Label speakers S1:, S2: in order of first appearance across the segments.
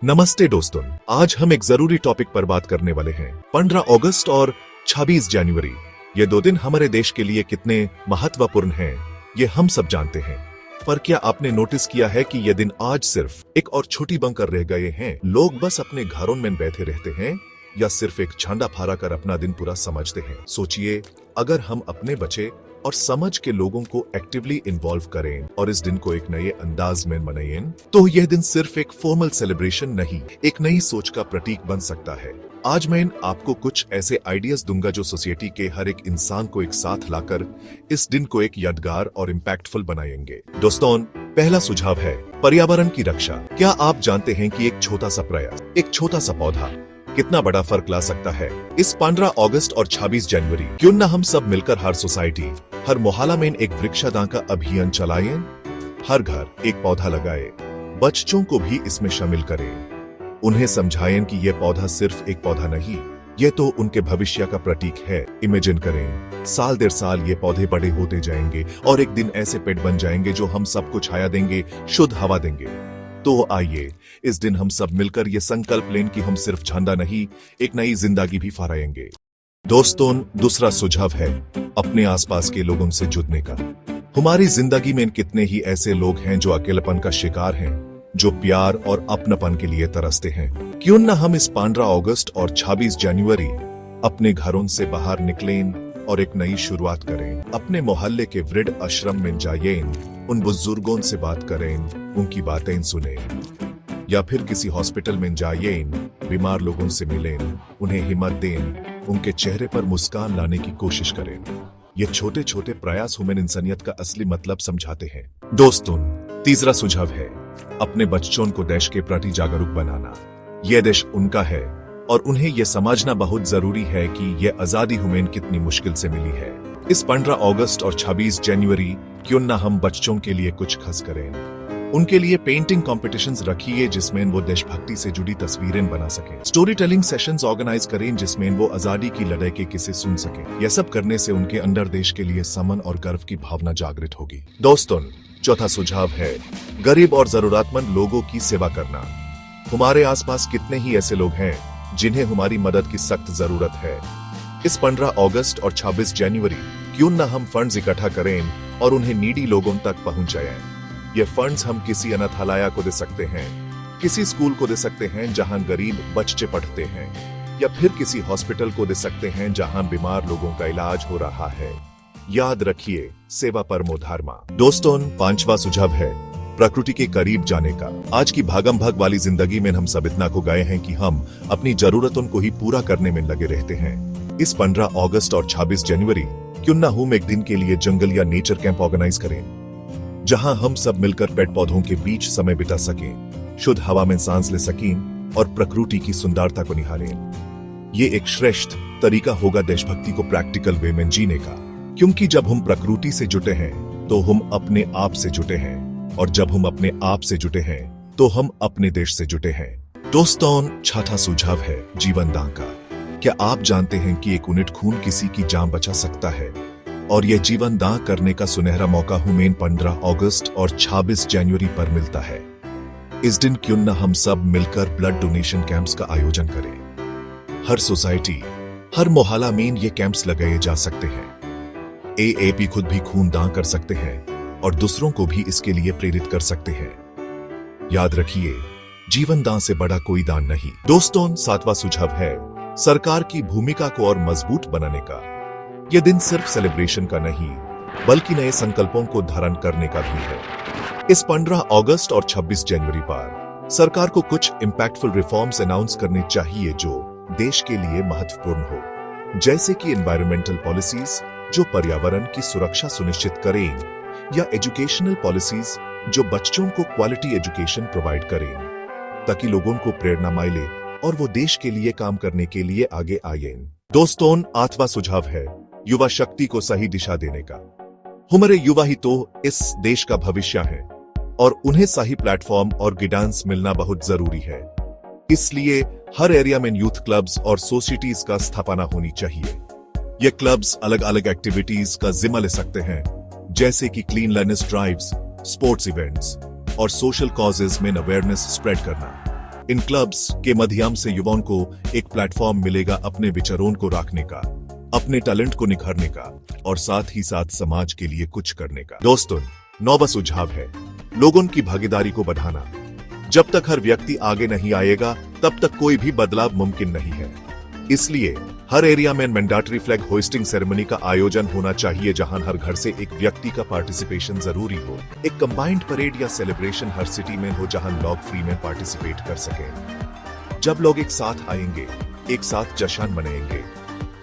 S1: नमस्ते दोस्तों, आज हम एक जरूरी टॉपिक पर बात करने वाले हैं। 15 अगस्त और 26 जनवरी ये दो दिन हमारे देश के लिए कितने महत्वपूर्ण हैं, ये हम सब जानते हैं। पर क्या आपने नोटिस किया है कि ये दिन आज सिर्फ एक और छोटी बनकर रह गए हैं? लोग बस अपने घरों में बैठे रहते हैं या सिर्फ एक झंडा फहरा कर अपना दिन पूरा समझते हैं। सोचिए, अगर हम अपने बच्चे और समझ के लोगों को एक्टिवली इन्वॉल्व करें और इस दिन को एक नए अंदाज में मनाएं, तो यह दिन सिर्फ एक फॉर्मल सेलिब्रेशन नहीं, एक नई सोच का प्रतीक बन सकता है। आज मैं आपको कुछ ऐसे आइडियाज दूंगा जो सोसाइटी के हर एक इंसान को एक साथ लाकर इस दिन को एक यादगार और इम्पैक्टफुल बनाएंगे। दोस्तों, पहला सुझाव है पर्यावरण की रक्षा। क्या आप जानते हैं कि एक छोटा सा प्रयास, एक छोटा सा पौधा कितना बड़ा फर्क ला सकता है? इस 15 अगस्त और 26 जनवरी क्यों न हम सब मिलकर हर सोसाइटी, हर मोहल्ला में एक वृक्षदान का अभियान चलाएं, हर घर एक पौधा लगाए, बच्चों को भी इसमें शामिल करें, उन्हें समझाएं कि यह पौधा सिर्फ एक पौधा नहीं, यह तो उनके भविष्य का प्रतीक है। इमेजिन करें, साल दर साल ये पौधे बड़े होते जाएंगे और एक दिन ऐसे पेड़ बन जाएंगे जो हम सबको छाया देंगे, शुद्ध हवा देंगे। तो आइए इस दिन हम सब मिलकर ये संकल्प लें कि हम सिर्फ झंडा नहीं, एक नई जिंदगी भी फहराएंगे। दोस्तों, दूसरा सुझाव है अपने आसपास के लोगों से जुड़ने का। हमारी जिंदगी में कितने ही ऐसे लोग हैं जो अकेलेपन का शिकार हैं, जो प्यार और अपनापन के लिए तरसते हैं। क्यों न हम इस 15 अगस्त और 26 जनवरी अपने घरों से बाहर निकलें और एक नई शुरुआत करें। अपने मोहल्ले के वृद्ध आश्रम में जाएं, उन बुजुर्गों से बात करें, उनकी बातें सुनें, या फिर किसी हॉस्पिटल में जाएं, बीमार लोगों से मिलें, उन्हें हिम्मत दें, उनके चेहरे पर मुस्कान लाने की कोशिश करें। ये छोटे छोटे प्रयास ह्यूमन इंसानियत का असली मतलब समझाते हैं। दोस्तों, तीसरा सुझाव है अपने बच्चों को देश के प्रति जागरूक बनाना। यह देश उनका है और उन्हें यह समझना बहुत जरूरी है कि यह आजादी हमें कितनी मुश्किल से मिली है। इस 15 अगस्त और 26 जनवरी क्यों न हम बच्चों के लिए कुछ खास करें। उनके लिए पेंटिंग कॉम्पिटिशन्स रखिए जिसमें वो देशभक्ति से जुड़ी तस्वीरें बना सकें। स्टोरी टेलिंग सेशंस ऑर्गेनाइज करें जिसमें वो आजादी की लड़ाई के किस्से सुन सकें। यह सब करने से उनके अंदर देश के लिए सम्मान और गर्व की भावना जागृत होगी। दोस्तों, चौथा सुझाव है गरीब और जरूरतमंद लोगों की सेवा करना। हमारे आसपास कितने ही ऐसे लोग हैं जिन्हें हमारी मदद की सख्त जरूरत है। इस 15 अगस्त और 26 जनवरी क्यों न हम फंड्स इकट्ठा करें और उन्हें नीडी लोगों तक पहुंचाएं। ये फंड्स हम किसी अनाथालय को दे सकते हैं, किसी स्कूल को दे सकते हैं जहां गरीब बच्चे पढ़ते हैं, या फिर किसी हॉस्पिटल को दे सकते हैं जहां बीमार लोगों का इलाज हो रहा है। याद रखिए, सेवा परमो धर्मा। दोस्तों, पांचवा सुझाव है प्रकृति के करीब जाने का। आज की भागम भाग वाली जिंदगी में हम सब इतना खो गए हैं कि हम अपनी जरूरतों को ही पूरा करने में लगे रहते हैं। इस 15 अगस्त और 26 जनवरी क्यों न हम एक दिन के लिए जंगल या नेचर कैंप ऑर्गेनाइज करें, जहां हम सब मिलकर पेड़ पौधों के बीच समय बिता सकें, शुद्ध हवा में सांस ले सकें और प्रकृति की सुंदरता को निहारें। ये एक श्रेष्ठ तरीका होगा देशभक्ति को प्रैक्टिकल वे में जीने का, क्योंकि जब हम प्रकृति से जुटे हैं तो हम अपने आप से जुटे हैं, और जब हम अपने आप से जुटे हैं तो हम अपने देश से जुटे हैं। दोस्तों, छठा सुझाव है जीवन दान का। क्या आप जानते हैं कि एक यूनिट खून किसी की जान बचा सकता है? और यह जीवन दान करने का सुनहरा मौका हमें 15 अगस्त और 26 जनवरी पर मिलता है। इस दिन क्यों न हम सब मिलकर ब्लड डोनेशन कैंप्स का आयोजन करें। हर सोसाइटी, हर मोहल्ला में ये कैंप्स लगाए जा सकते हैं। एएपी खुद भी खून दान कर सकते हैं और दूसरों को भी इसके लिए प्रेरित कर सकते हैं। याद रखिए, जीवन दान से बड़ा कोई दान नहीं। दोस्तों, सातवां सुझाव है सरकार की भूमिका को और मजबूत बनाने का। यह दिन सिर्फ सेलिब्रेशन का नहीं, बल्कि नए संकल्पों को धारण करने का भी है। इस 15 अगस्त और 26 जनवरी पर सरकार को कुछ इंपैक्टफुल रिफॉर्म्स अनाउंस करने चाहिए जो देश के लिए महत्वपूर्ण हो, जैसे कि एनवायरमेंटल पॉलिसीज जो पर्यावरण की सुरक्षा सुनिश्चित करें, या एजुकेशनल पॉलिसीज जो बच्चों को क्वालिटी एजुकेशन प्रोवाइड करें, ताकि लोगों को प्रेरणा मिले और वो देश के लिए काम करने के लिए आगे आए। दोस्तों, आठवां सुझाव है युवा शक्ति को सही दिशा देने का। हमारे युवा ही तो इस देश का भविष्य है और उन्हें सही प्लेटफॉर्म और गाइडेंस मिलना बहुत जरूरी है। इसलिए हर एरिया में यूथ क्लब्स और सोसाइटीज का स्थापना होनी चाहिए। ये क्लब्स अलग अलग एक्टिविटीज का जिम्मा ले सकते हैं, जैसे कि क्लीनलीनेस ड्राइव्स, स्पोर्ट्स इवेंट्स और सोशल कॉजेज में अवेयरनेस स्प्रेड करना। इन क्लब्स के माध्यम से युवाओं को एक प्लेटफॉर्म मिलेगा अपने विचारों को रखने का, अपने टैलेंट को निखारने का और साथ ही साथ समाज के लिए कुछ करने का। दोस्तों, नौवां सुझाव है लोगों की भागीदारी को बढ़ाना। जब तक हर व्यक्ति आगे नहीं आएगा तब तक कोई भी बदलाव मुमकिन नहीं है। इसलिए हर एरिया में मैंडेटरी फ्लैग होइस्टिंग सेरेमनी का आयोजन होना चाहिए, जहां हर घर से एक व्यक्ति का पार्टिसिपेशन जरूरी हो। एक कंबाइंड परेड या सेलिब्रेशन हर सिटी में हो जहां लोग फ्री में पार्टिसिपेट कर सकें। जब लोग एक साथ आएंगे, एक साथ जश्न मनाएंगे,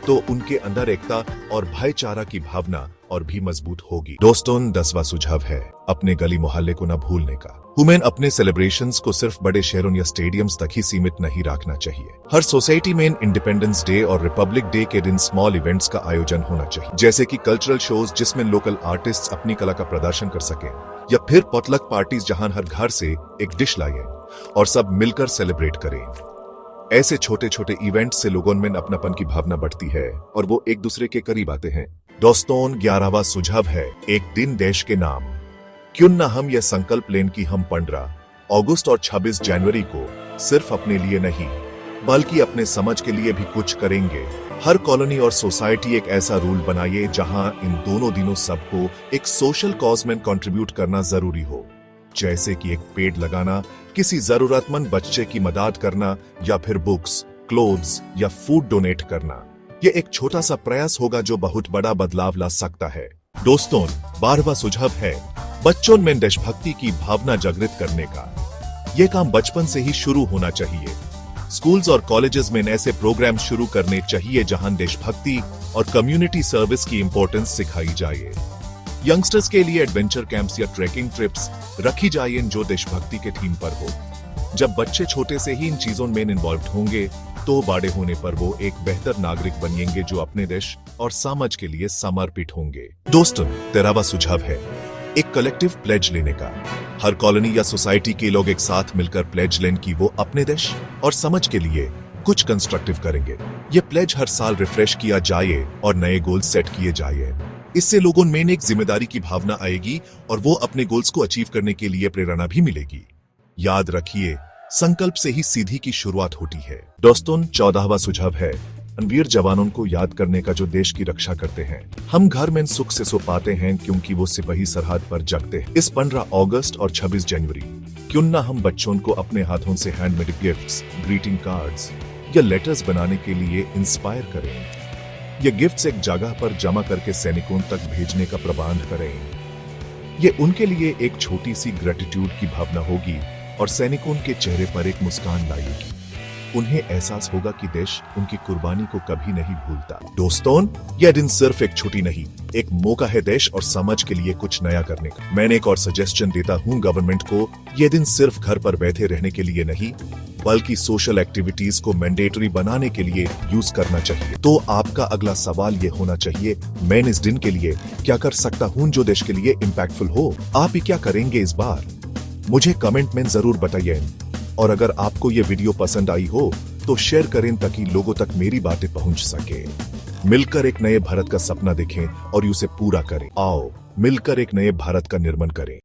S1: तो उनके अंदर एकता और भाईचारा की भावना और भी मजबूत होगी। दोस्तों, 10वां सुझाव है अपने गली मोहल्ले को न भूलने का। हमें अपने सेलिब्रेशंस को सिर्फ बड़े शहरों या स्टेडियम्स तक ही सीमित नहीं रखना चाहिए। हर सोसाइटी में इंडिपेंडेंस डे और रिपब्लिक डे के दिन स्मॉल इवेंट्स का आयोजन होना चाहिए, जैसे कि कल्चरल शोज जिसमें लोकल आर्टिस्ट अपनी कला का प्रदर्शन कर सकें, या फिर पॉटलक पार्टीज जहां हर घर से एक डिश लाए और सब मिलकर सेलिब्रेट करें। ऐसे छोटे छोटे इवेंट से लोगों में अपनापन की भावना बढ़ती है और वो एक दूसरे के करीब आते हैं। दोस्तों, 11वां सुझाव है एक दिन देश के नाम। क्यों न हम यह संकल्प लें कि हम 15 अगस्त और 26 जनवरी को सिर्फ अपने लिए नहीं बल्कि अपने समाज के लिए भी कुछ करेंगे। हर कॉलोनी और सोसाइटी एक ऐसा रूल बनाइए जहां इन दोनों दिनों सबको एक सोशल कॉज में कंट्रीब्यूट करना जरूरी हो, जैसे कि एक पेड़ लगाना, किसी जरूरतमंद बच्चे की मदद करना या फिर बुक्स, क्लोथ्स या फूड डोनेट करना। ये एक छोटा सा प्रयास होगा जो बहुत बड़ा बदलाव ला सकता है। दोस्तों, 12वां सुझाव है बच्चों में देशभक्ति की भावना जागृत करने का। यह काम बचपन से ही शुरू होना चाहिए। स्कूल्स और कॉलेजेस में ऐसे प्रोग्राम शुरू करने चाहिए जहां देशभक्ति और कम्युनिटी सर्विस की इंपॉर्टेंस सिखाई जाए। यंगस्टर्स के लिए एडवेंचर कैंप्स या ट्रैकिंग ट्रिप्स रखी जाए जो देशभक्ति के थीम पर हो। जब बच्चे छोटे से ही इन चीजों में इन्वॉल्व होंगे तो बड़े होने पर वो एक बेहतर नागरिक बनेंगे जो अपने देश और समाज के लिए समर्पित होंगे। दोस्तों, 13वां सुझाव है एक कलेक्टिव प्लेज लेने का। हर कॉलोनी या सोसाइटी के लोग एक साथ मिलकर प्लेज लें कि वो अपने देश और समाज के लिए कुछ कंस्ट्रक्टिव करेंगे। ये प्लेज हर साल रिफ्रेश किया जाए और नए गोल सेट किए जाए। इससे लोगों में एक जिम्मेदारी की भावना आएगी और वो अपने गोल्स को अचीव करने के लिए प्रेरणा भी मिलेगी। याद रखिए, संकल्प से ही सीधी की शुरुआत होती है। दोस्तों, 14वां सुझाव है वीर जवानों को याद करने का जो देश की रक्षा करते हैं। हम घर में सुख से सो पाते हैं क्योंकि वो सिपाही सरहद पर जगते हैं। इस 15 अगस्त और 26 जनवरी क्यों न हम बच्चों को अपने हाथों से हैंडमेड गिफ्ट्स, ग्रीटिंग कार्ड्स या लेटर्स बनाने के लिए इंस्पायर करें। ये गिफ्ट्स एक जगह पर जमा करके सैनिकों तक भेजने का प्रबंध करें। ये उनके लिए एक छोटी सी ग्रेटिट्यूड की भावना होगी और सैनिकों के चेहरे पर एक मुस्कान लाएगी। उन्हें एहसास होगा कि देश उनकी कुर्बानी को कभी नहीं भूलता। दोस्तों, यह दिन सिर्फ एक छुट्टी नहीं, एक मौका है देश और समाज के लिए कुछ नया करने का। मैंने एक और सजेशन देता हूँ गवर्नमेंट को, यह दिन सिर्फ घर पर बैठे रहने के लिए नहीं बल्कि सोशल एक्टिविटीज को मैंडेटरी बनाने के लिए यूज करना चाहिए। तो आपका अगला सवाल ये होना चाहिए, मैं इस दिन के लिए क्या कर सकता हूँ जो देश के लिए इम्पैक्टफुल हो? आप ही क्या करेंगे इस बार? मुझे कमेंट में जरूर बताइए। और अगर आपको ये वीडियो पसंद आई हो तो शेयर करें ताकि लोगों तक मेरी बातें पहुंच सके। मिलकर एक नए भारत का सपना देखें और उसे पूरा करें। आओ मिलकर एक नए भारत का निर्माण करें।